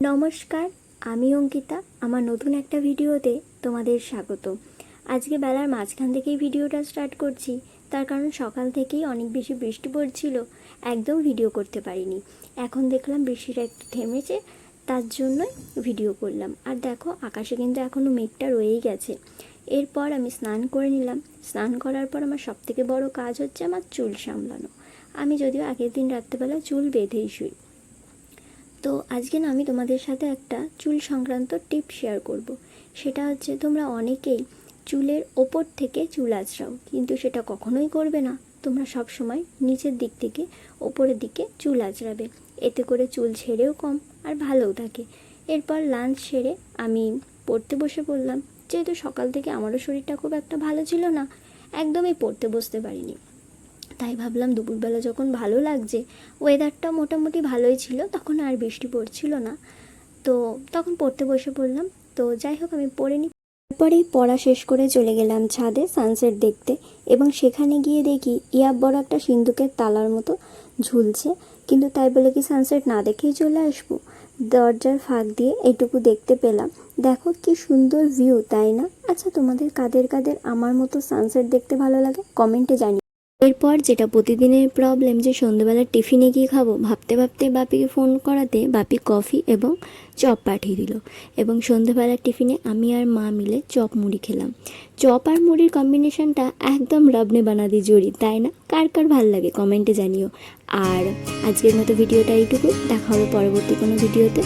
নমস্কার, আমি অঙ্কিতা। আমার নতুন একটা ভিডিওতে তোমাদের স্বাগত। আজকে বেলার মাঝখান থেকেই ভিডিওটা স্টার্ট করছি, তার কারণ সকাল থেকেই অনেক বেশি বৃষ্টি পড়ছিল, একদম ভিডিও করতে পারিনি। এখন দেখলাম বৃষ্টিটা একটু থেমেছে, তার জন্যই ভিডিও করলাম। আর দেখো, আকাশে কিন্তু এখনও মেঘটা রয়েই গেছে। এরপর আমি স্নান করে নিলাম। স্নান করার পর আমার সবথেকে বড় কাজ হচ্ছে আমার চুল সামলানো। আমি যদিও আগের দিন রাত্রেবেলা চুল বেঁধেই শুই। তো আজকে না আমি তোমাদের সাথে একটা চুল সংক্রান্ত টিপ শেয়ার করব। সেটা হচ্ছে, তোমরা অনেকেই চুলের ওপর থেকে চুল আঁচড়াও, কিন্তু সেটা কখনোই করবে না। তোমরা সব সময় নিচের দিক থেকে ওপরের দিকে চুল আঁচড়াবে, এতে করে চুল ছেড়েও কম আর ভালোও থাকে। এরপর লাঞ্চ সেরে আমি পড়তে বসে পড়লাম। যেহেতু সকাল থেকে আমারও শরীরটা খুব একটা ভালো ছিল না, একদমই পড়তে বসতে পারিনি। তাই ভাবলাম দুপুরবেলা যখন ভালো লাগছে, ওয়েদারটা মোটামুটি ভালোই ছিল, তখন আর বৃষ্টি পড়ছিল না, তো তখন পড়তে বসে পড়লাম। তো যাই হোক, আমি পড়ে নিই। তারপরেই পড়া শেষ করে চলে গেলাম ছাদে সানসেট দেখতে, এবং সেখানে গিয়ে দেখি বড় একটা সিন্দুকের তালার মতো ঝুলছে। কিন্তু তাই বলে কি সানসেট না দেখেই চলে আসবো? দরজার ফাঁক দিয়ে এটুকু দেখতে পেলাম। দেখো কি সুন্দর ভিউ, তাই না? আচ্ছা, তোমাদের কাদের কাদের আমার মতো সানসেট দেখতে ভালো লাগে কমেন্টে জানি। এরপর যেটা প্রতিদিনের প্রবলেম, যে সন্ধ্যেবেলা টিফিনে গিয়ে খাবো, ভাবতে ভাবতে বাপিকে ফোন করাতে বাপি কফি এবং চপ পাঠিয়ে দিল। এবং সন্ধ্যেবেলার টিফিনে আমি আর মা মিলে চপ মুড়ি খেলাম। চপ আর মুড়ির কম্বিনেশনটা একদম রবনে বানাদি জড়ি, তাই না? কার কার ভাল লাগে কমেন্টে জানিও। আর আজকের মতো ভিডিওটা এইটুকু, দেখা হবে পরবর্তী কোনো ভিডিওতে।